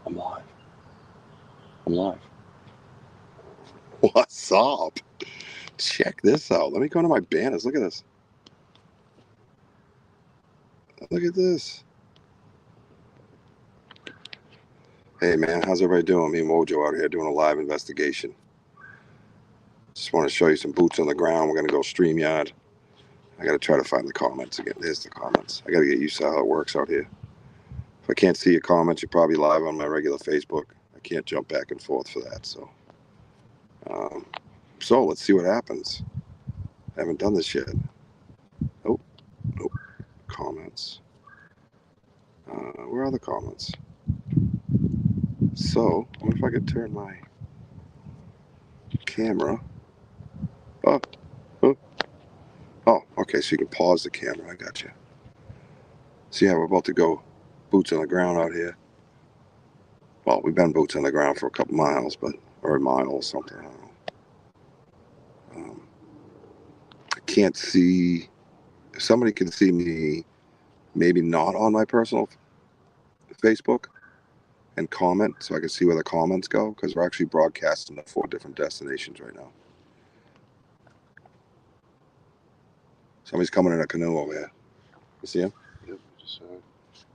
I'm live. I'm live. What's up? Check this out. Let me go to my banners. Look at this. Look at this. Hey, man. How's everybody doing? Me and Mojo out here doing a live investigation. Just want to show you some boots on the ground. We're going to go StreamYard. I got to try to find the comments again. There's the comments. I got to get used to how it works out here. If I can't see your comments, you're probably live on my regular Facebook. I can't jump back and forth for that. So let's see what happens. I haven't done this yet. Oh, oh, comments. Where are the comments? So, I wonder if I could turn my camera. Oh, oh, oh, okay, so you can pause the camera. I got you. See how we're about to go boots on the ground out here. Well, we've been boots on the ground for a couple miles, or a mile or something. I don't know. I can't see. If somebody can see me, maybe not on my personal Facebook, and comment so I can see where the comments go, because we're actually broadcasting to 4 different destinations right now. Somebody's coming in a canoe over here. You see him? Yep, just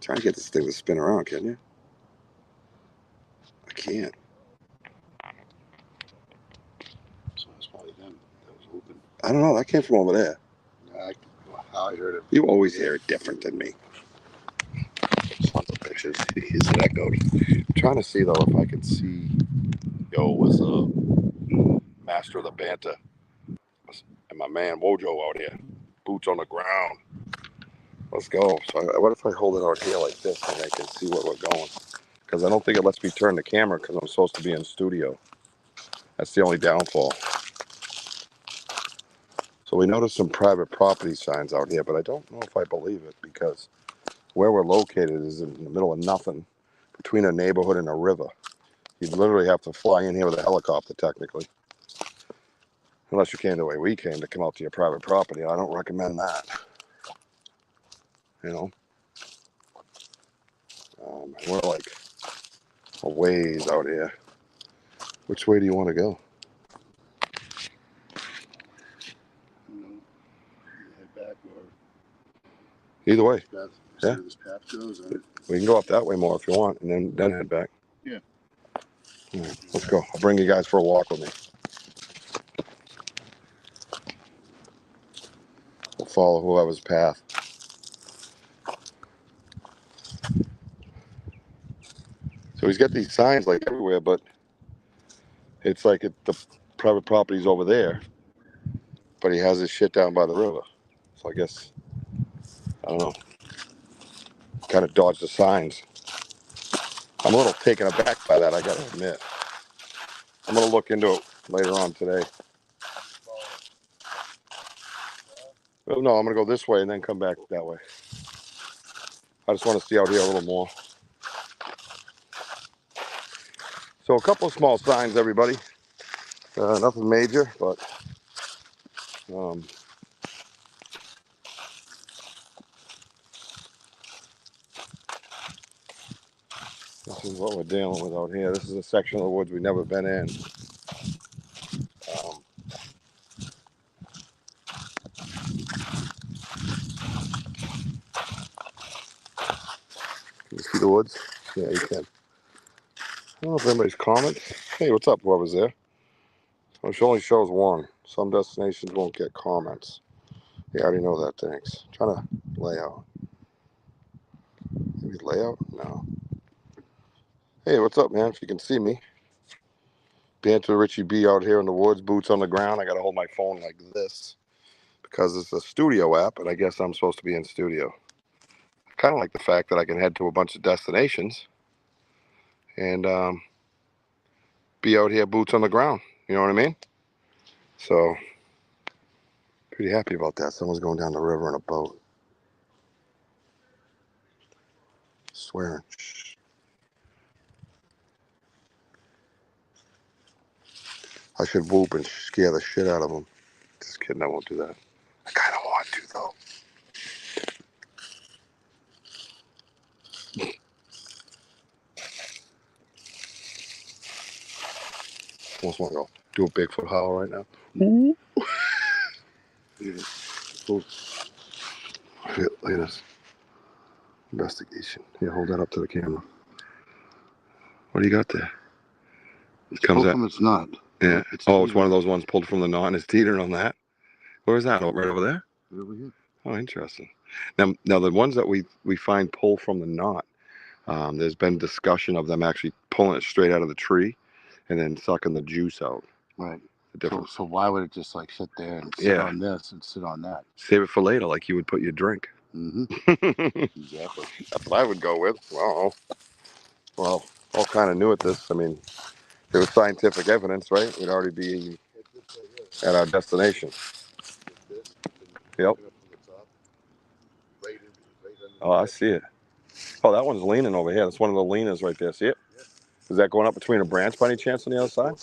trying to get this thing to spin around, can you? I can't. So that's probably them that was open. I don't know. That came from over there. How I heard it. You always hear it different than me. Sons of bitches. Here's an echo. I'm trying to see, though, if I can see. Yo, what's up? Master of the Banter. And my man Wojo out here. Boots on the ground. Let's go. So what if I hold it out here like this and I can see where we're going? Because I don't think it lets me turn the camera because I'm supposed to be in studio. That's the only downfall. So we noticed some private property signs out here, but I don't know if I believe it because where we're located is in the middle of nothing between a neighborhood and a river. You'd literally have to fly in here with a helicopter, technically. Unless you came the way we came to come out to your private property. I don't recommend that. You know? We're like a ways out here. Which way do you want to go? Head back or either way. Yeah. This path goes, we can go up that way more if you want, and then head back. Yeah. Right, let's go. I'll bring you guys for a walk with me. We'll follow whoever's path. So he's got these signs like everywhere, but it's like the private property's over there, but he has his shit down by the river. So I guess, I don't know, kind of dodged the signs. I'm a little taken aback by that, I gotta admit. I'm gonna look into it later on today. Well, no, I'm gonna go this way and then come back that way. I just want to see out here a little more. So a couple of small signs, everybody. Nothing major, but this is what we're dealing with out here. This is a section of the woods we've never been in. Can you see the woods? Yeah, you can. I don't know if anybody's comments. Hey, what's up, whoever's there? It only shows one. Some destinations won't get comments. Yeah, I already know that, thanks. I'm trying to layout. Maybe layout? No. Hey, what's up, man? If you can see me. Banter Richie B out here in the woods, boots on the ground. I gotta hold my phone like this because it's a studio app, and I guess I'm supposed to be in studio. I kind of like the fact that I can head to a bunch of destinations and be out here boots on the ground. You know what I mean? So, pretty happy about that. Someone's going down the river in a boat. Swearing. I should whoop and scare the shit out of them. Just kidding, I won't do that. I kind of want to, though. almost want to go do a Bigfoot howl right now. Ooh. Look at this. Investigation. Yeah, hold that up to the camera. What do you got there? It comes out from its knot. Yeah. It's one of those ones pulled from the knot and it's teetering on that. Where is that? Right over there? Right over here. Oh, interesting. Now the ones that we find pull from the knot, there's been discussion of them actually pulling it straight out of the tree and then sucking the juice out. Right. So why would it just like sit there and sit on this and sit on that? Save it for later, like you would put your drink. Mm-hmm. Exactly. That's what I would go with. Well, all kind of new at this. I mean, there was scientific evidence, right? We'd already be at our destination. Yep. Oh, I see it. Oh, that one's leaning over here. That's one of the leaners right there. See it? Is that going up between a branch by any chance on the other side?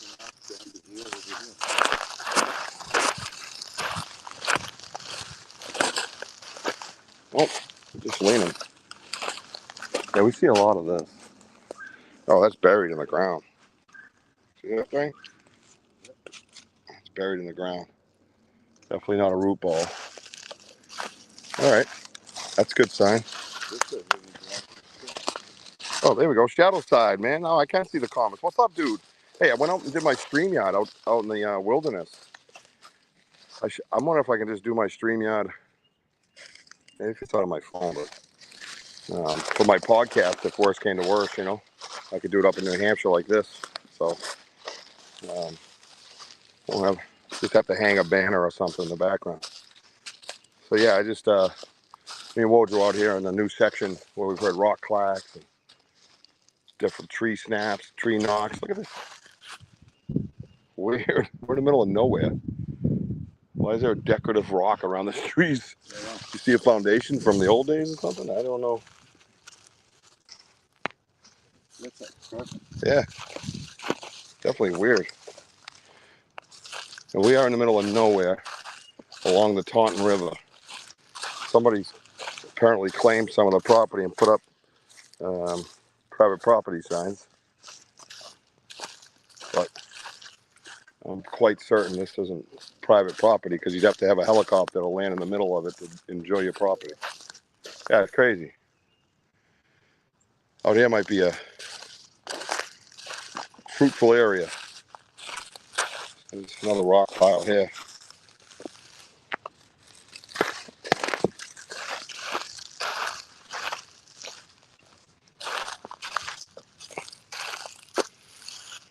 Oh, just leaning. Yeah, we see a lot of this. Oh, that's buried in the ground. See that thing? It's buried in the ground. Definitely not a root ball. All right. That's a good sign. Oh, there we go. Shadow side, man. Oh, I can't see the comments. What's up, dude? Hey, I went out and did my StreamYard out in the wilderness. I'm wondering if I can just do my StreamYard. Maybe if it's out of my phone, but for my podcast, if worse came to worse, I could do it up in New Hampshire like this. So we'll just have to hang a banner or something in the background. So yeah, I just me and Wodro out here in the new section where we've heard rock clacks and different tree snaps, tree knocks. Look at this. Weird. We're in the middle of nowhere. Why is there a decorative rock around the trees? You see a foundation from the old days or something? I don't know. Yeah. Definitely weird. And we are in the middle of nowhere along the Taunton River. Somebody's apparently claimed some of the property and put up private property signs. But I'm quite certain this isn't private property because you'd have to have a helicopter to land in the middle of it to enjoy your property. Yeah, it's crazy. Out here might be a fruitful area. There's another rock pile here.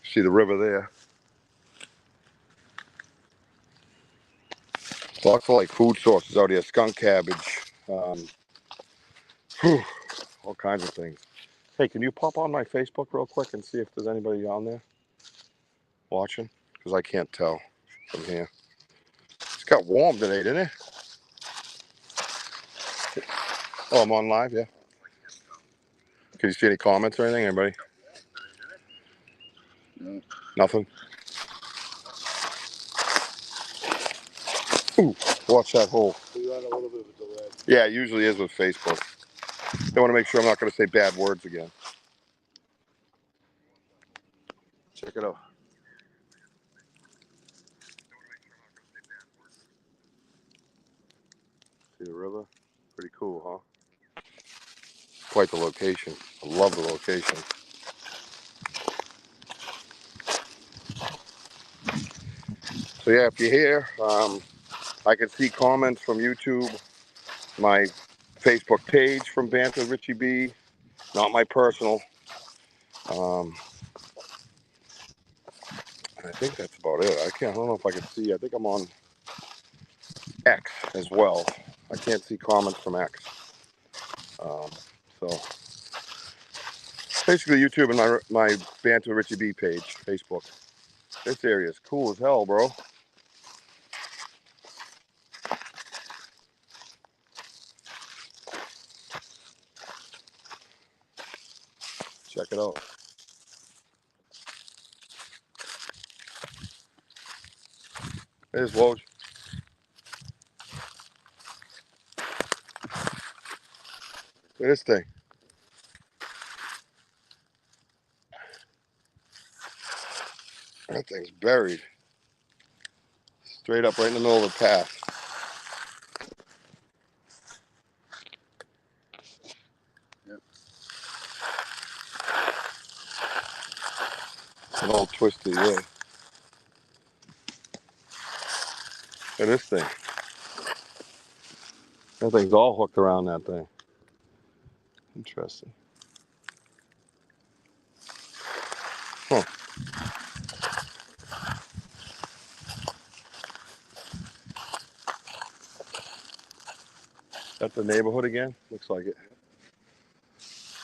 See the river there. Lots of like food sources out here. Skunk cabbage. All kinds of things. Hey, can you pop on my Facebook real quick and see if there's anybody on there watching? Because I can't tell from here. It's got warm today, didn't it? Oh, I'm on live, yeah. Can you see any comments or anything, anybody? No. Nothing? Ooh, watch that hole. Yeah, it usually is with Facebook. They want to make sure I'm not going to say bad words again. Check it out. See the river? Pretty cool, huh? Quite the location. I love the location. So yeah, if you're here, I can see comments from YouTube, my Facebook page from Banter Richie B, not my personal. I think that's about it. I don't know if I can see. I think I'm on X as well. I can't see comments from X. So basically YouTube and my Banter Richie B page, Facebook. This area is cool as hell, bro. Check it out. There's Woj. Look at this thing. That thing's buried. Straight up right in the middle of the path. Yep. It's all twisted, yeah. Look at this thing. That thing's all hooked around that thing. Interesting. Huh. That's the neighborhood again? Looks like it.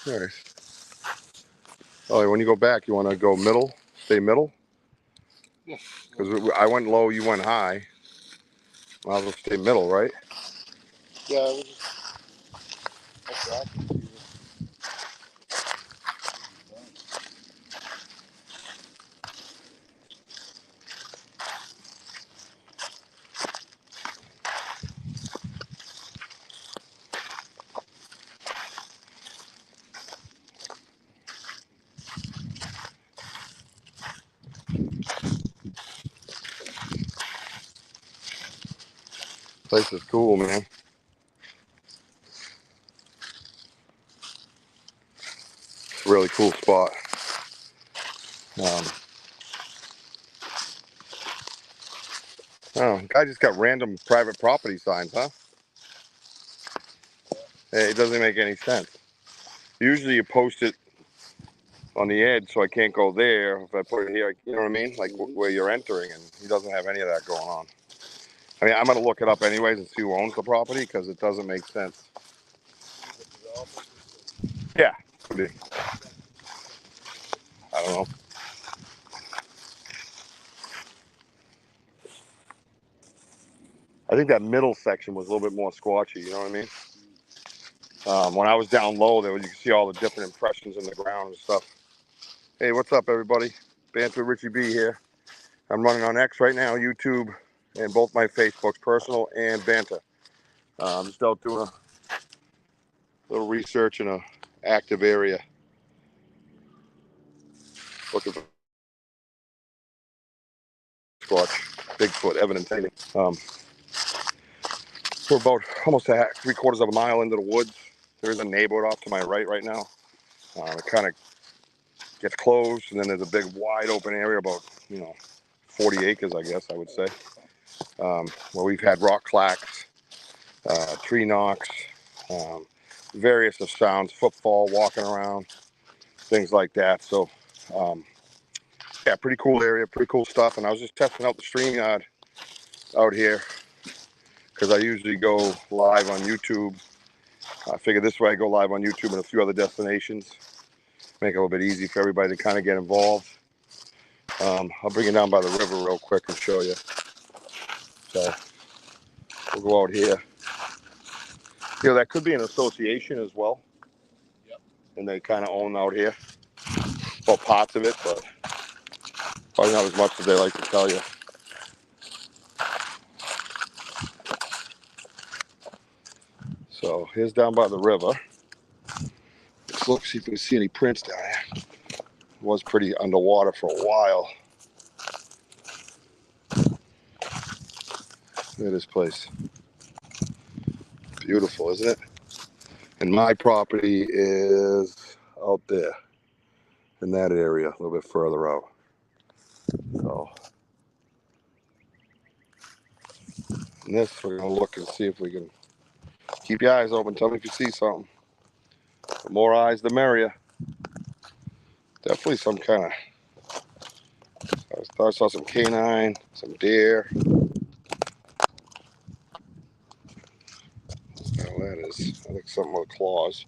Nice. Oh, when you go back, you want to go middle? Stay middle? Yeah. Because I went low, you went high. Might as well stay middle, right? Yeah, we'll just back and see Place is cool, man. Really cool spot. Oh, guy just got random private property signs, huh? Hey, it doesn't make any sense. Usually you post it on the edge so I can't go there. If I put it here, you know what I mean? Like where you're entering, and he doesn't have any of that going on. I mean, I'm going to look it up anyways and see who owns the property because it doesn't make sense. Yeah, could be. I don't know. I think that middle section was a little bit more squatchy, you know what I mean? When I was down low, there you can see all the different impressions in the ground and stuff. Hey, what's up, everybody? Banter Richie B here. I'm running on X right now, YouTube, and both my Facebooks, personal and Banter. I'm just out doing a little research in a active area, looking for Squatch, Bigfoot, evidence, anything. We're about almost 3/4 of a mile into the woods. There's a neighborhood off to my right now. It kind of gets closed, and then there's a big, wide open area, about 40 acres, I guess I would say, where we've had rock clacks, tree knocks, various of sounds, footfall, walking around, things like that. So, yeah, pretty cool area, pretty cool stuff. And I was just testing out the StreamYard out here because I usually go live on YouTube. I figured this way I go live on YouTube and a few other destinations. Make it a little bit easy for everybody to kind of get involved. I'll bring you down by the river real quick and show you. So we'll go out here. That could be an association as well. Yep. And they kind of own out here. Well, parts of it, but probably not as much as they like to tell you. So here's down by the river. Let's look, see if we can see any prints down here. It was pretty underwater for a while. Look at this place. Beautiful, isn't it? And my property is out there in that area, a little bit further out. So, and this, we're going to look and see if we can keep your eyes open. Tell me if you see something. The more eyes, the merrier. Definitely some kind of, I saw some canine, some deer. What that is, I think something with claws.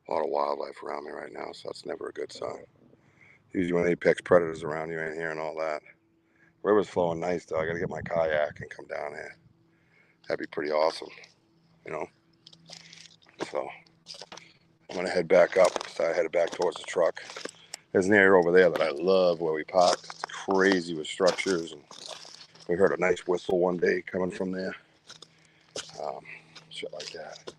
A lot of wildlife around me right now, so that's never a good sign. Usually when apex predators around, you ain't hearing all that. River's flowing nice though. I gotta get my kayak and come down here. That'd be pretty awesome, you know. So I'm gonna head back up. So I headed back towards the truck. There's an area over there that I love where we parked. It's crazy with structures, and we heard a nice whistle one day coming from there. Shit like that.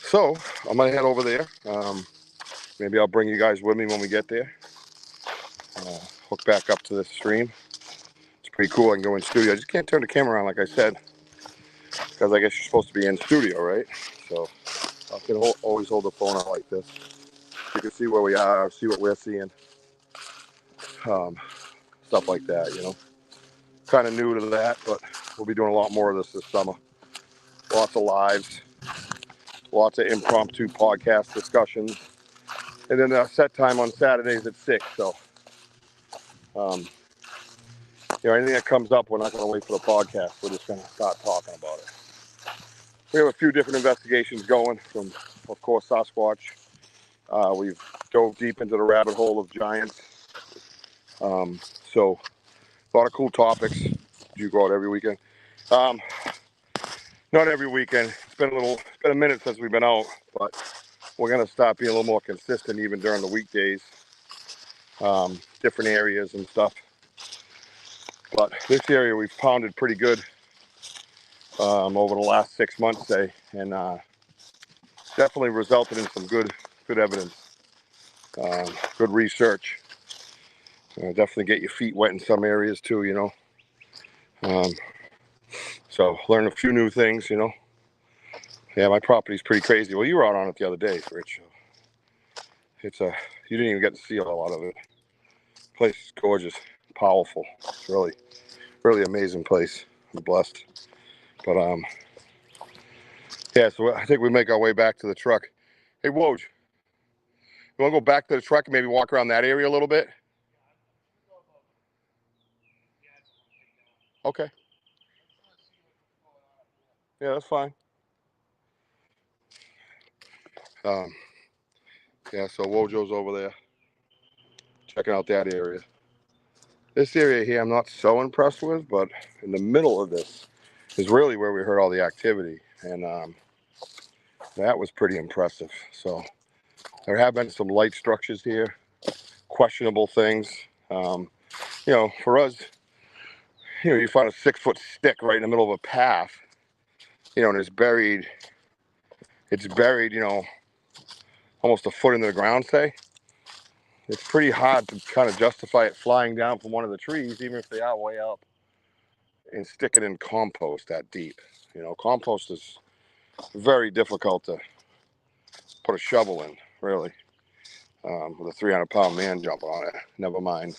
So I'm gonna head over there. Maybe I'll bring you guys with me when we get there. Hook back up to this stream. It's pretty cool. I can go in studio. I just can't turn the camera on, like I said, because I guess you're supposed to be in studio, right? So I can always hold the phone out like this. You can see where we are, see what we're seeing, stuff like that, you know. Kind of new to that, but we'll be doing a lot more of this summer. Lots of lives, lots of impromptu podcast discussions, and then a set time on Saturdays at 6. So, anything that comes up, we're not going to wait for the podcast. We're just going to start talking about it. We have a few different investigations going from, of course, Sasquatch. We've dove deep into the rabbit hole of giants. So a lot of cool topics. You go out every weekend. Not every weekend. It's been a minute since we've been out, but we're gonna start being a little more consistent even during the weekdays. Different areas and stuff. But this area we've pounded pretty good over the last 6 months, say, and definitely resulted in some good evidence, good research. Definitely get your feet wet in some areas too, you know. So learn a few new things, you know. Yeah, my property's pretty crazy. Well, you were out on it the other day, Rich. You didn't even get to see a lot of it. The place is gorgeous, powerful. It's really, really amazing place. I'm blessed. But yeah. So I think we make our way back to the truck. Hey, Woj, you want to go back to the truck and maybe walk around that area a little bit? Okay. Yeah, that's fine. Yeah. So Wojo's over there, checking out that area. This area here, I'm not so impressed with, but in the middle of this is really where we heard all the activity, and that was pretty impressive. So there have been some light structures here, questionable things. For us, you find a 6-foot stick right in the middle of a path, and it's buried, almost a foot into the ground, say. It's pretty hard to kind of justify it flying down from one of the trees, even if they are way up, and stick it in compost that deep. Compost is very difficult to put a shovel in, really, with a 300-pound man jumping on it. Never mind,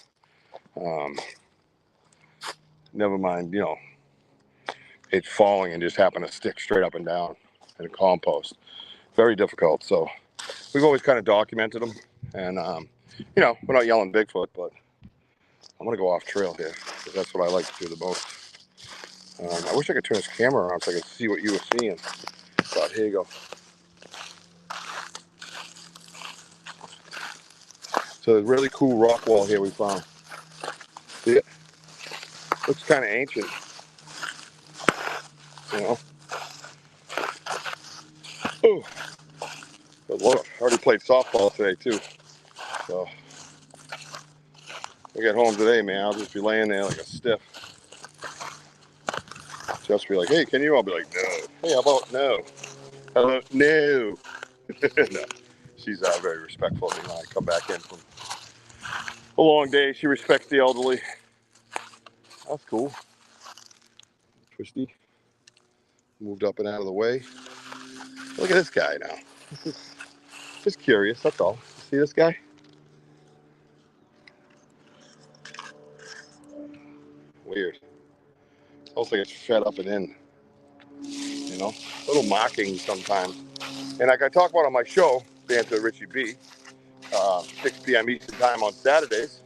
it falling and just happen to stick straight up and down in compost. Very difficult. So we've always kind of documented them, and we're not yelling Bigfoot, but I'm gonna go off trail here because that's what I like to do the most. I wish I could turn this camera around so I could see what you were seeing, but here you go. So there's a really cool rock wall here we found. See it? Looks kind of ancient, Oh, but look, I already played softball today too. So I get home today, man, I'll just be laying there like a stiff. Just be like, hey, can you? I'll be like, no. Hey, how about no? No. No. She's very respectful. I come back in from a long day. She respects the elderly. That's cool. Twisty moved up and out of the way. Look at this guy now. Just curious, that's all. See this guy? Weird. Almost like it's fed up and in. A little mocking sometimes. And like I talk about on my show, Banter with Richie B, 6 p.m. Eastern time on Saturdays,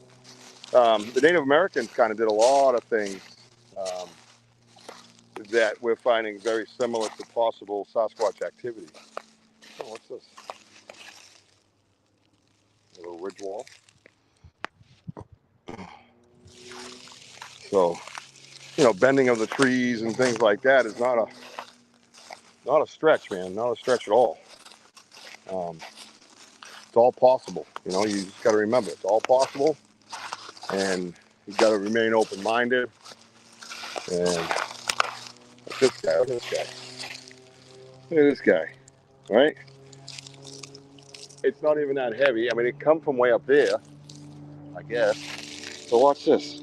the Native Americans kind of did a lot of things that we're finding very similar to possible Sasquatch activity. Oh, what's this? A little ridge wall. So, bending of the trees and things like that is not a stretch, man. Not a stretch at all. it's all possible. You know, you just got to remember it's all possible, and you got to remain open-minded. And look at this guy. Look at this guy. Look at this guy. Right? It's not even that heavy. I mean, it come from way up there, I guess. So watch this.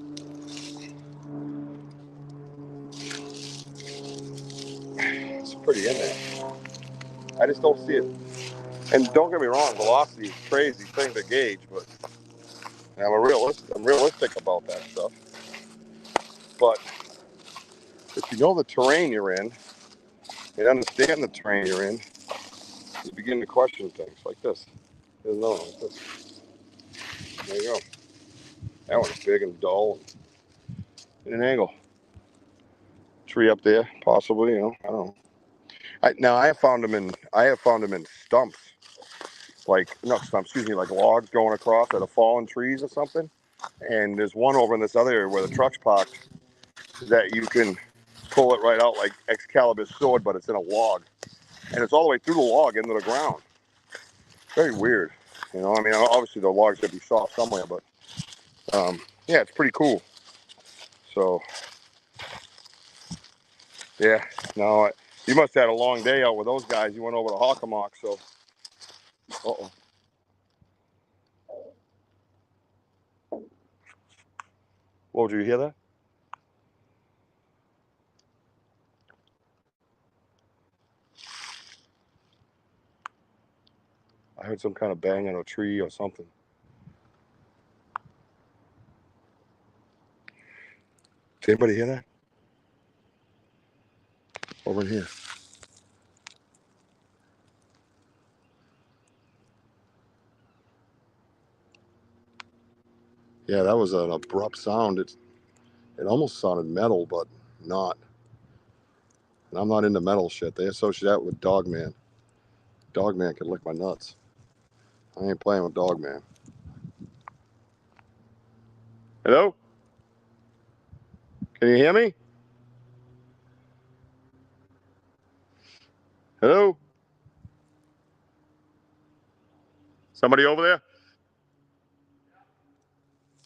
It's pretty in there. I just don't see it. And don't get me wrong, velocity is a crazy thing to gauge, but I'm realistic about that stuff. But if you know the terrain you're in, and understand the terrain you're in, you begin to question things like this. There's another one like this. There you go. That one's big and dull and in an angle. Tree up there, possibly. You know, I don't know. Now I have found them in stumps, like not stumps, excuse me, like logs going across that have fallen trees or something. And there's one over in this other area where the truck's parked that you can pull it right out like Excalibur's sword, but it's in a log, and it's all the way through the log into the ground. Very weird, you know. I mean, obviously the log's gonna be soft somewhere, but yeah, it's pretty cool. So yeah, no, you must have had a long day out with those guys. You went over to Hockomock, so. Uh-oh. Whoa, did you hear that? I heard some kind of bang on a tree or something. Did anybody hear that? Over in here. Yeah, that was an abrupt sound. It almost sounded metal, but not. And I'm not into metal shit. They associate that with Dogman. Dogman can lick my nuts. I ain't playing with Dogman. Hello? Can you hear me? Hello? Somebody over there?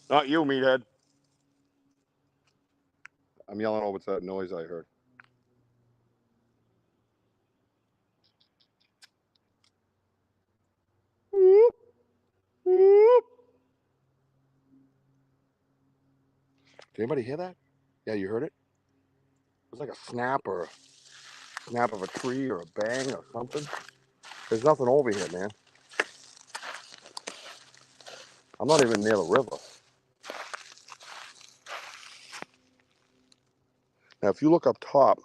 Not you, meathead. I'm yelling over to that noise I heard. Whoop, whoop. Did anybody hear that? Yeah, you heard it? It was like a snap or a snap of a tree or a bang or something. There's nothing over here, man. I'm not even near the river. Now, if you look up top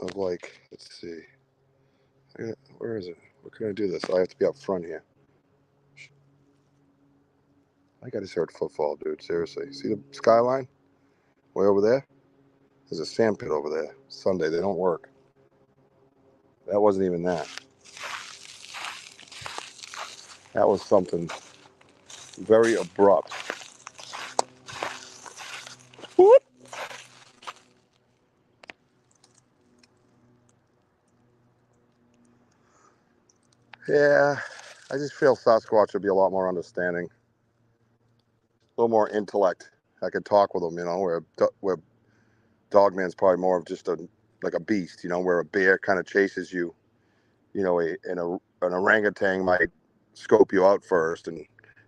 of like, let's see, where is it? Where can I do this? I have to be up front here. I think I just heard footfall, dude. Seriously. See the skyline? Way over there? There's a sand pit over there. Sunday, they don't work. That wasn't even that. That was something very abrupt. Whoop. Yeah, I just feel Sasquatch would be a lot more understanding, a little more intellect. I could talk with them, you know, where Dogman's probably more of just like a beast, you know, where a bear kind of chases you, you know, an orangutan might scope you out first and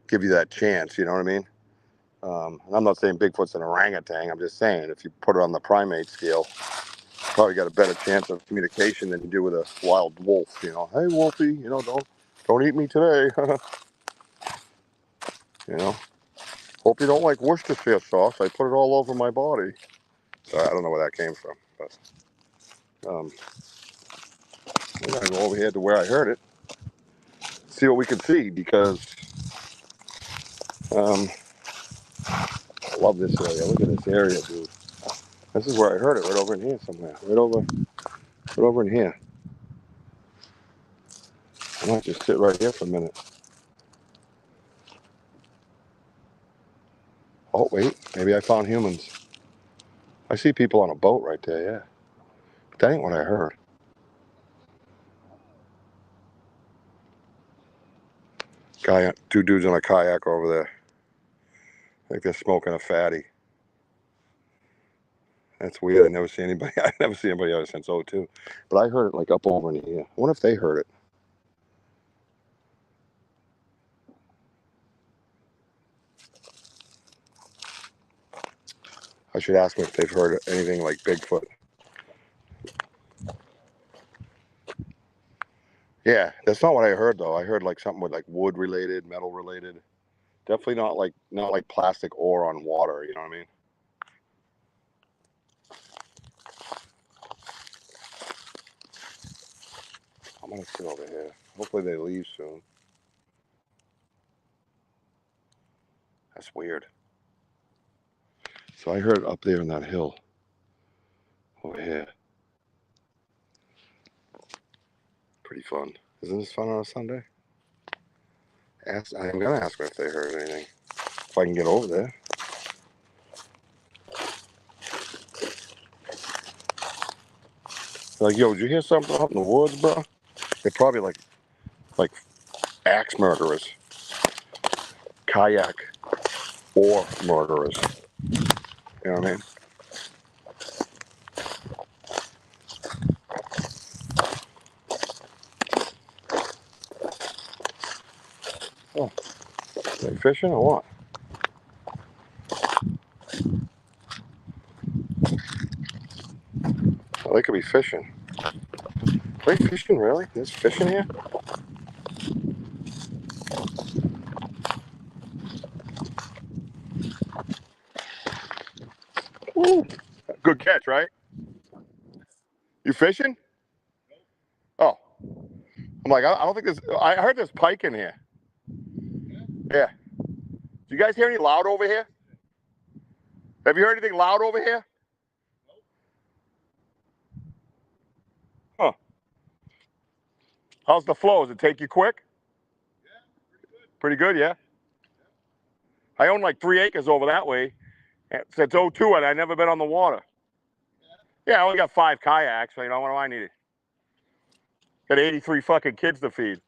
give you that chance, you know what I mean? And I'm not saying Bigfoot's an orangutan. I'm just saying if you put it on the primate scale, probably got a better chance of communication than you do with a wild wolf. You know, hey Wolfie, you know, don't eat me today. You know, hope you don't like Worcestershire sauce. I put it all over my body. So I don't know where that came from, but I'm gonna go over here to where I heard it, see what we can see because I love this area. Look at this area, dude. This is where I heard it, right over in here somewhere. Right over in here. I might just sit right here for a minute. Oh, wait. Maybe I found humans. I see people on a boat right there, yeah. But that ain't what I heard. Two dudes on a kayak over there. I think they're smoking a fatty. That's weird. I never see anybody. I never see anybody else since '02. But I heard it like up over in here. I wonder if they heard it. I should ask them if they've heard anything like Bigfoot. Yeah, that's not what I heard though. I heard like something with like wood related, metal related. Definitely not like plastic ore on water. You know what I mean? I'm gonna sit over here. Hopefully they leave soon. That's weird. So I heard up there on that hill over here. Pretty fun. Isn't this fun on a Sunday? I'm gonna ask them if they heard anything. If I can get over there. Like, yo, did you hear something out in the woods, bro? They're probably like axe murderers, kayak or murderers. You know what I mean? Oh, are they fishing or what? Oh, they could be fishing. Are they fishing really? There's fishing here? Ooh. Good catch, right? You fishing? Oh. I'm like, I don't think there's, I heard there's pike in here. Yeah. Do you guys hear any loud over here? Have you heard anything loud over here? Huh. How's the flow? Does it take you quick? Yeah, pretty good. Pretty good, yeah. I own like 3 acres over that way. Since '02, and I've never been on the water. Yeah, I only got 5 kayaks, so you know, what do I need? Got 83 fucking kids to feed.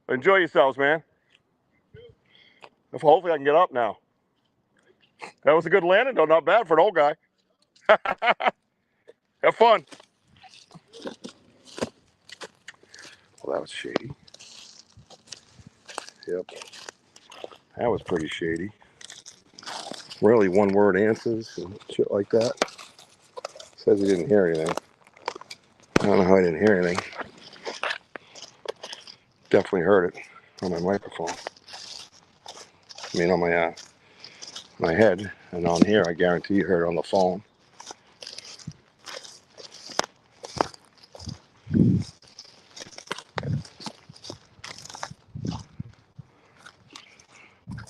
Enjoy yourselves, man. Hopefully I can get up now. That was a good landing, though. Not bad for an old guy. Have fun. Well, that was shady. Yep. That was pretty shady. Really one-word answers and shit like that. Says he didn't hear anything. I don't know how I didn't hear anything. Definitely heard it on my microphone. I mean, on my head, and on here, I guarantee you heard it on the phone.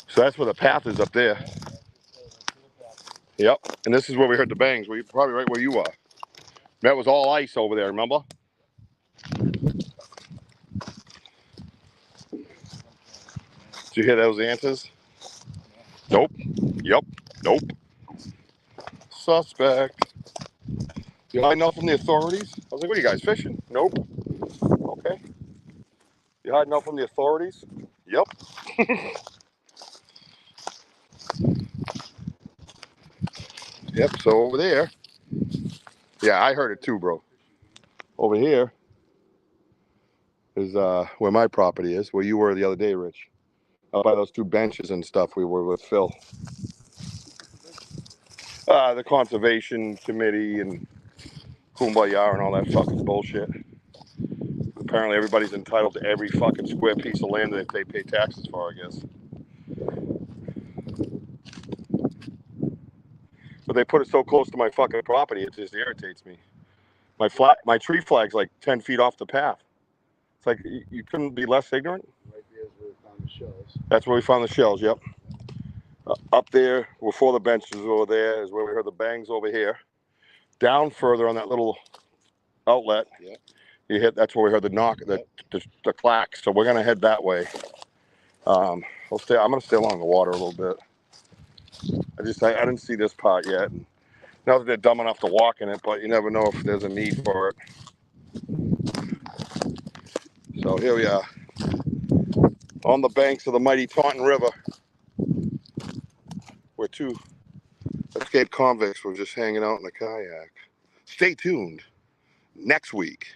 So that's where the path is up there. Yep. And this is where we heard the bangs. We're probably right where you are. That was all ice over there, remember? Did you hear those answers? Nope. Yep. Nope. Suspect. You hiding out from the authorities? I was like, what are you guys fishing? Nope. Okay. You hiding out from the authorities? Yep. Yep. So over there. Yeah, I heard it too, bro. Over here is where my property is, where you were the other day, Rich. Up by those 2 benches and stuff we were with Phil. The conservation committee and Kumbaya and all that fucking bullshit. Apparently everybody's entitled to every fucking square piece of land that they pay taxes for, I guess. But they put it so close to my fucking property, it just irritates me. My tree flag's like 10 feet off the path. It's like, you couldn't be less ignorant. right there's where we found the shells. That's where we found the shells, yep. Up there, before the benches over there, is where we heard the bangs over here. Down further on that little outlet, Yep. you hit, that's where we heard the knock, the clack. So we're gonna head that way. I'm gonna stay along the water a little bit. I didn't see this part yet. Not that they're dumb enough to walk in it, but you never know if there's a need for it. So here we are. on the banks of the mighty Taunton River, where two escaped convicts were just hanging out in a kayak. Stay tuned next week.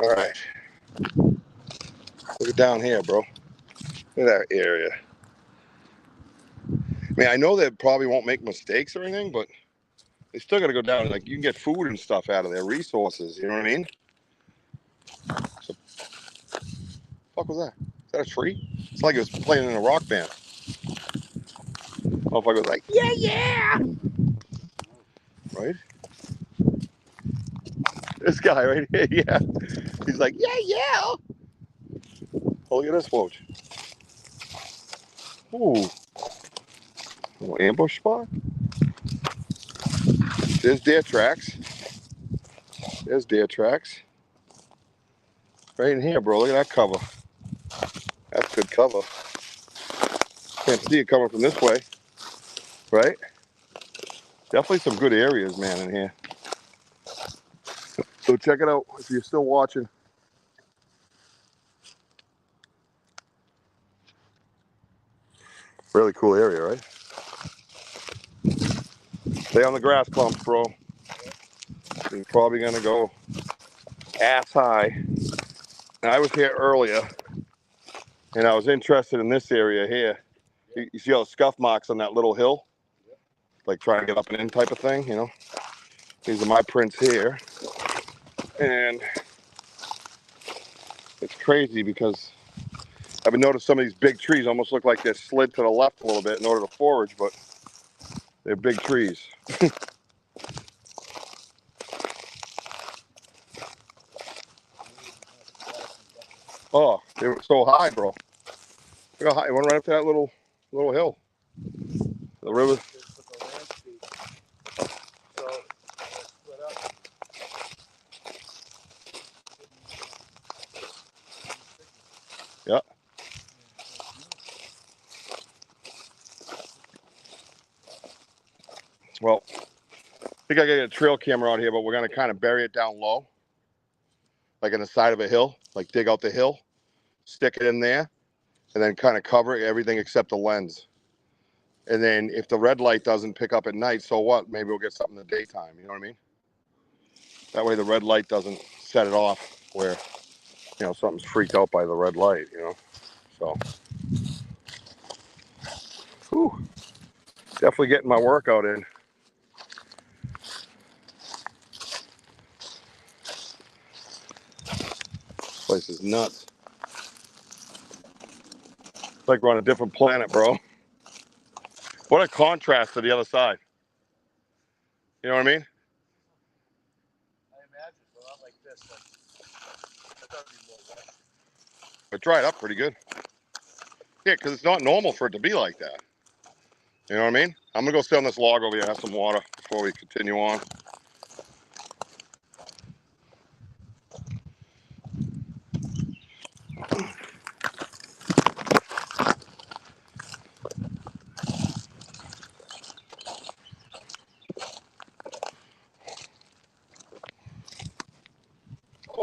All right. Look at down here, bro. Look at that area. I mean, I know they probably won't make mistakes or anything, but they still got to go down. Like, you can get food and stuff out of their resources. You know what I mean? So, fuck was that? Is that a tree? It's like it was playing in a rock band. Motherfucker was like, yeah, yeah. Right? This guy right here, yeah. He's like, yeah, yeah. Oh, look at this, folks. Ooh. Little ambush spot. There's deer tracks. There's deer tracks. Right in here, bro. Look at that cover. That's good cover. Can't see it coming from this way. Right? Definitely some good areas, man, in here. So check it out if you're still watching. Really cool area, right? Stay on the grass clumps, bro. You're probably gonna go ass high. I was here earlier, and I was interested in this area here. You see all the scuff marks on that little hill? Like trying to get up and in type of thing, you know? These are my prints here. And it's crazy because I've been noticing some of these big trees almost look like they're slid to the left a little bit in order to forage, but they're big trees. Oh, they were so high, bro. Look how high. It went right up to that little hill. The river. Yeah. Well, I think I got a trail camera out here, but we're gonna kind of bury it down low, like on the side of a hill, like dig out the hill, stick it in there, and then kind of cover everything except the lens. And then if the red light doesn't pick up at night, so what? Maybe we'll get something in the daytime. You know what I mean? That way the red light doesn't set it off where, you know, something's freaked out by the red light, you know? So, whew, definitely getting my workout in. This place is nuts. It's like we're on a different planet, bro. What a contrast to the other side. You know what I mean? I imagine, but not like this. Like, I thought it'd be more wet. It dried up pretty good. Yeah, because it's not normal for it to be like that. You know what I mean? I'm going to go sit on this log over here, have some water before we continue on.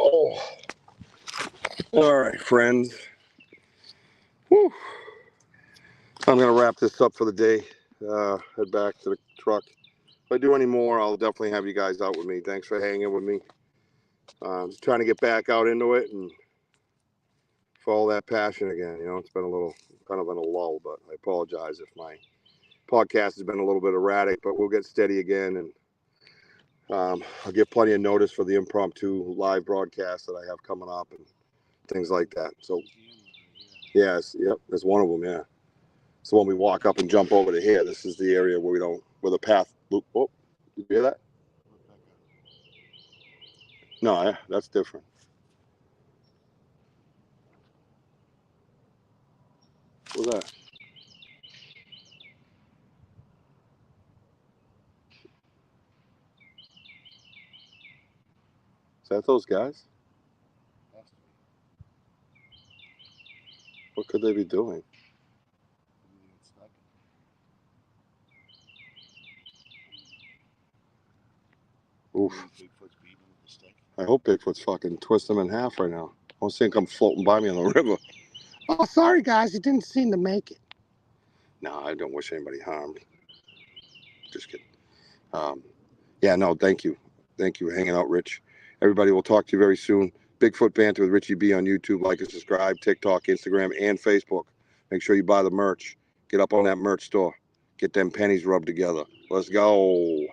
Oh. All right, friends. Whew. I'm going to wrap this up for the day. Head back to the truck. If I do any more, I'll definitely have you guys out with me. Thanks for hanging with me. Just trying to get back out into it and follow that passion again. You know, it's been a little kind of in a lull, but I apologize if my podcast has been a little bit erratic, but we'll get steady again. And I'll give plenty of notice for the impromptu live broadcast that I have coming up and things like that. So, yes, yep, there's one of them, yeah. So when we walk up and jump over to here, this is the area where we don't, where the path loop. Oh, you hear that? No, yeah, that's different. What was that? Is that those guys? What could they be doing? Oof. Bigfoot's beating him with a stick. I hope Bigfoot's fucking twist him in half right now. I want to see him come floating by me on the river. Oh, sorry, guys. He didn't seem to make it. No, I don't wish anybody harmed. Just kidding. Yeah, no, thank you. Thank you for hanging out, Rich. Everybody, will talk to you very soon. Bigfoot Banter with Richie B on YouTube. Like and subscribe. TikTok, Instagram, and Facebook. Make sure you buy the merch. Get up on that merch store. Get them pennies rubbed together. Let's go.